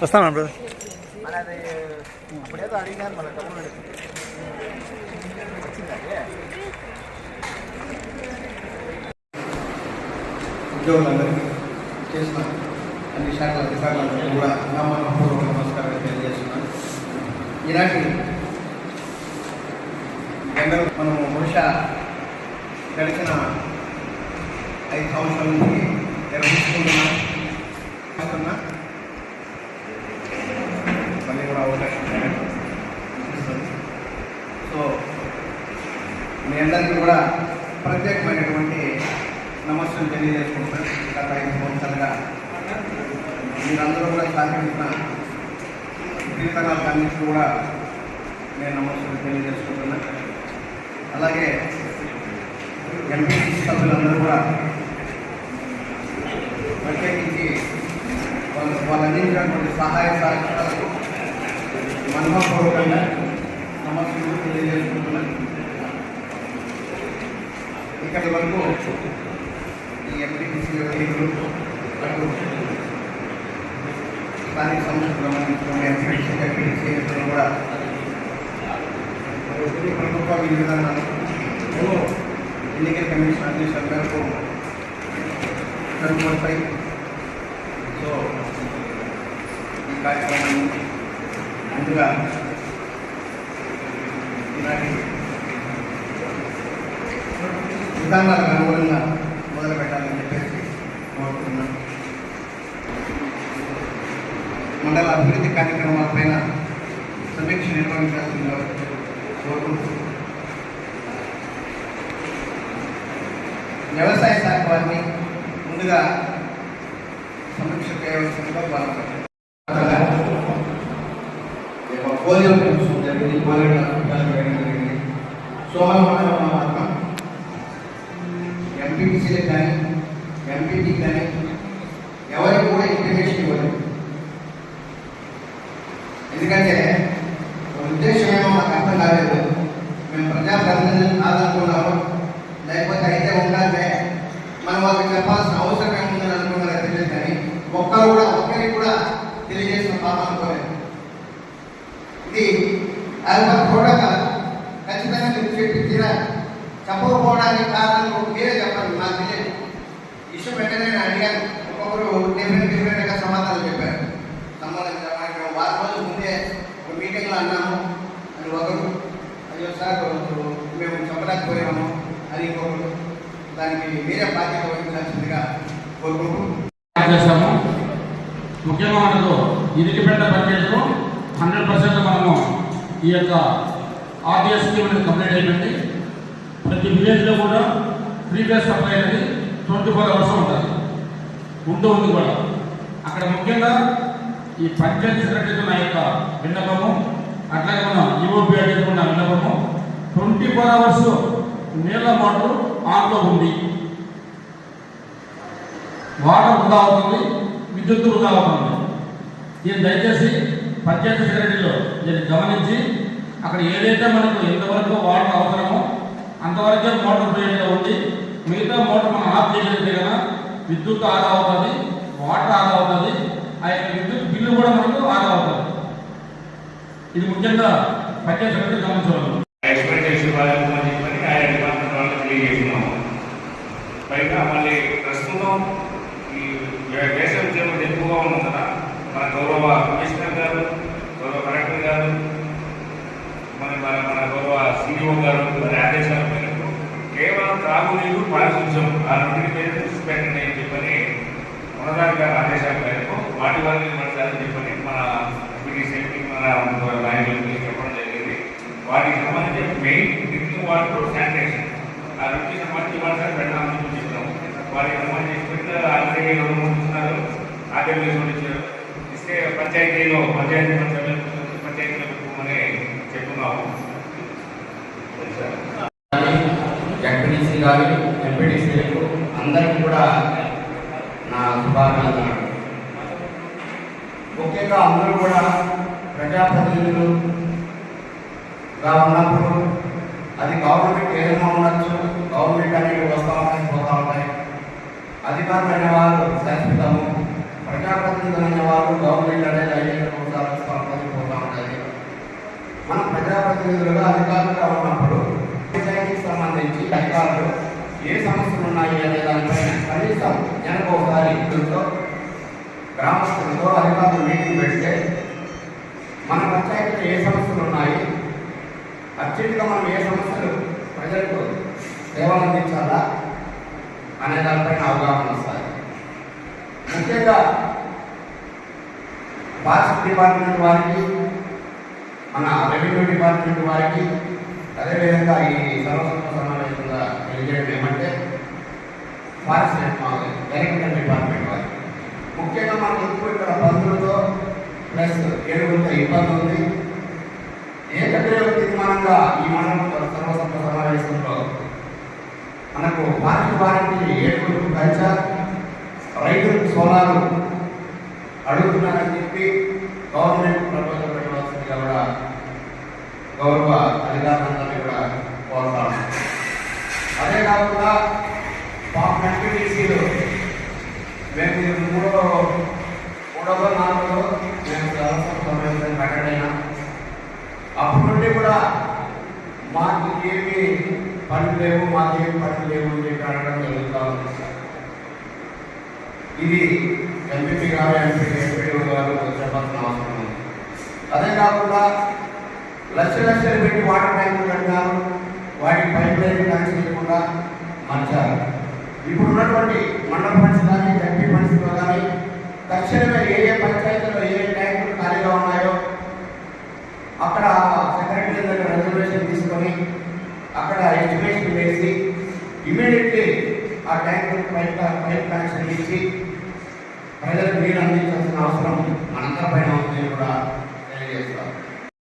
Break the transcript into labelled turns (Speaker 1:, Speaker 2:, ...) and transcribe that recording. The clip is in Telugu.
Speaker 1: వస్తాను బ్రదర్.
Speaker 2: మనది అప్పుడేదో అడిగినారు మన డబ్బులు
Speaker 3: ఉద్యోగులందరికీ చేసిన అన్ని శాఖల అధికారులందరికీ కూడా నా మనపూర్వక నమస్కారాలు తెలియజేస్తున్నాను. ఈనాటి జనరల్ మనము బహుశా గడిచిన 5 సంవత్సరాల నుంచి నిర్వహిస్తున్నా మళ్ళీ కూడా అవకాశం ఇస్తుంది. సో మీ అందరికీ కూడా ప్రత్యేకమైనటువంటి నమస్సులు తెలియజేసుకుంటున్నాను. గత 5 సంవత్సరాలుగా మీరందరూ కూడా సహకరించిన కీర్తనాలకు అన్నింటినీ కూడా నేను నమస్సులు తెలియజేసుకుంటున్నాను. అలాగే ఎంపీసీ సభ్యులందరూ కూడా ప్రత్యేకించి వాళ్ళు అందించినటువంటి సహాయ సహకారాలకు మనఃపూర్వకంగా నమస్సులు తెలియజేసుకుంటున్నాను. ఇక్కడి వరకు ఈ ఎంపీటీసీ ఎన్నికలు అటు స్థానిక సంస్థలు సంబంధించిన ఎంపీటీసీ ఎన్నికలు కూడా ప్రభుత్వ విధి విధానాలు ఎన్నికల కమిషన్ ఆదేశాల మేరకు జరుగుతాయి. సో ఈ కార్యక్రమాన్ని ముందుగా ఈనాటి విధానాలకు అనుగుణంగా మొదలు పెట్టాలని చెప్పేసి కోరుకుంటున్నాను. మండల అభివృద్ధి కార్యక్రమాలపైన సమీక్ష నిర్వహించాల్సిందిగా కోరుకుంటున్నాను. వ్యవసాయ శాఖ వారిని ముందుగా సమీక్ష చేయవలసిందిగా కోరుకుంటున్నాను. పోలియో జరిగింది, పోలియో జరిగింది. సోమవారం మాత్రం ఎంపీటీసీలకు కానీ ఎంపీటీకి కానీ ఎవరికి కూడా ఇంటిమేషన్ ఇవ్వలేదు. ఎందుకంటే ఉద్దేశం ఏమో మాకు అర్థం కాలేదు. మేము ప్రజాప్రతినిధులు కాదనుకున్నాము, లేకపోతే అయితే ఉండాలి మనం వాళ్ళకి చెప్పాల్సిన అవసరం ఏముందని అనుకున్నారో తెలియదు. కానీ ఒక్కరికి కూడా తెలియజేసిన పాప అనుకోలేదు. ఇది అది కూడా కాదు, ఖచ్చితంగా మీరు చెప్పి తీరాలి. చెప్పకపోవడానికి కారణం మీరే చెప్పండి, నాకు తెలియదు. ఇష్యూ వెంటనే నేను అడిగాను. ఒక్కొక్కరు డిఫరెంట్గా సమాధానం చెప్పారు. సంబంధించిన వారం రోజుల ముందే ఒక మీటింగ్లో అన్నాము అని ఒకరు, అయ్యో సార్ మేము చెప్పలేకపోయాము అని ఇంకొకరు. దానికి మీరే బాధ్యత వహించాల్సిందిగా కోరుకుంటున్నాము.
Speaker 4: ముఖ్యంగా మనకు ఇదికిపెట్ట బడ్జెట్లో 100% మనము ఈ యొక్క ఆర్డిఎస్ స్కీమ్ కంప్లీట్ అయిపోయింది. ప్రతి విలేజ్లో కూడా ఫ్రీ గ్యాస్ సప్లై అనేది 24 hours ఉంటుంది కూడా. అక్కడ ముఖ్యంగా ఈ పంచాయతీ సెక్రటరీతో నా యొక్క విన్నపము, అట్లాగే మన యుఓపీ అడిగిన విన్నపము, 24 hours నీళ్ళ మోటార్ ఆన్లో ఉంది. వాటర్ వృధా అవుతుంది, విద్యుత్ వృధా అవుతుంది. దీన్ని దయచేసి పంచాయతీ సెక్రటరీలో దీన్ని గమనించి అక్కడ ఏదైతే మనకు ఎంతవరకు వాటర్ అవసరమో అంతవరకే మోటార్ ఉపయోగంగా ఉంది. మిగతా మోటార్ మనం ఆఫ్ చేయగలిగితే కదా విద్యుత్ ఆదా అవుతుంది, వాటర్ ఆదా అవుతుంది, ఆ యొక్క విద్యుత్ బిల్లు కూడా మనకు ఆదా అవుతుంది. ఇది ముఖ్యంగా పంచాయతీ సెక్రటరీ గమనించగలరు.
Speaker 5: పైగా మళ్ళీ ప్రస్తుతం ఈ దేశ ఉద్యమం ఎక్కువగా ఉంది కదా. మన గౌరవ కమిషనర్ గారు, గౌరవ కలెక్టర్ గారు, మన గౌరవ సిఇఓ గారు వారి ఆదేశాల మేరకు కేవలం త్రాగునీరు, పారిశుధ్యం ఆ రెండింటి మీద దృష్టి పెట్టండి అని చెప్పని ఉన్నతాధికారుల ఆదేశాల మేరకు వాటి వారిని నిర్వహించాలని చెప్పని మన ఎంపీటీసీకి మన నాయకులకి చెప్పడం జరిగింది. వాటికి సంబంధించి మెయిన్ డ్రింకింగ్ వాటర్, శానిటేషన్ ఆ రెండింటికి సంబంధించి వాటి పెట్టాలని చెప్తున్నాము. వారికి సంబంధించి పెట్టిన ఆల్రెడీ 2-3 ఇస్తున్నారు. ఆర్డబ్ల్యూఎస్ ఇచ్చారు. ఇస్తే పంచాయతీలో పంచాయతీలో పెట్టుకోమని చెప్తున్నాము.
Speaker 6: ఎంపీటీసీ గారు, ఎంపీటీసీలకు అందరికీ కూడా నా శుభాకాంక్షలు. ముఖ్యంగా అందరూ కూడా ప్రజాప్రతినిధులుగా ఉన్నప్పుడు అది గవర్నమెంట్ ఏదైనా ఉండొచ్చు, గవర్నమెంట్ అనేది వస్తూ ఉంటాయి, పోతూ ఉంటాయి. అధికారులు అనేవాళ్ళు శాశ్వతము, ప్రజాప్రతినిధులు అనేవాళ్ళు గవర్నమెంట్ అనేది ప్రజాప్రతినిధులుగా అధికారులుగా ఉన్నప్పుడు పంచాయతీకి సంబంధించి అధికారులు ఏ సమస్యలు ఉన్నాయి అనే దానిపైన కనీసం నెలకు ఒకసారి గ్రామస్తులతో అధికారులు మీటింగ్ పెడితే మన పంచాయతీలో ఏ సమస్యలు ఉన్నాయి, అత్యంతగా మనం ఏ సమస్యలు ప్రజలకు సేవలు అందించాలా అనే దానిపైన అవగాహన వస్తుంది. ముఖ్యంగా ఫారెస్ట్ డిపార్ట్మెంట్ వారికి, మన రెవెన్యూ డిపార్ట్మెంట్ వారికి, అదేవిధంగా ఈ సర్వసంఘ సమావేశంగా తెలియజేయడం ఏమంటే ఫారెస్ట్ అగ్రికల్చర్ డిపార్ట్మెంట్ వారికి ముఖ్యంగా మనకు ఎక్కువ ఇక్కడ బంధువులతో ప్లస్ ఏడుగులతో ఇబ్బంది ఉంది. ఏకగ్రీవ తీర్మానంగా ఈ మండలం సర్వసంఘ సమావేశంలో మనకు ఫారెస్ట్ వారికి ఏడుగురు కల్చర్, రైతులకు సోలారు అడుగుతున్నారని చెప్పి గవర్నమెంట్ ప్రపోజల్ పెట్టవలసిందిగా కూడా గౌరవ అధికారులందరినీ కూడా కోరుతాము. అదే కాకుండా పాపం ఎంపీటీసీలు మేము మూడో నాలుగులో మేము సమావేశం పెట్టడైనా అప్పటి నుండి కూడా మాకు ఏమి పనులు లేవు అని చెప్పి అడగడం జరుగుతూ ఉంది. ఇది ఎంపీపీ గారు ఎంపీడీ గారు చెప్పాల్సిన అవసరం ఉంది. అదే కాకుండా లక్షలు పెట్టి వాటర్ ట్యాంకులు కట్టినారు, వాటికి పైప్ లైన్ కనెక్షన్ ఇవ్వకుండా మార్చారు. ఇప్పుడు ఉన్నటువంటి మండల పరిస్థితి కానీ ఎంపీ పరిస్థితిలో కానీ తక్షణమే ఏ పంచాయతీలో ఏ ట్యాంకులు ఖాళీగా ఉన్నాయో అక్కడ సెక్రటరీ దగ్గర రిజర్వేషన్ తీసుకొని అక్కడ ఎస్టిమేషన్ వేసి ఇమీడియట్లీ ఆ ట్యాంకులకు పైప్ కనెక్షన్ ఇచ్చి ప్రజలకు నీరు అందించాల్సిన అవసరం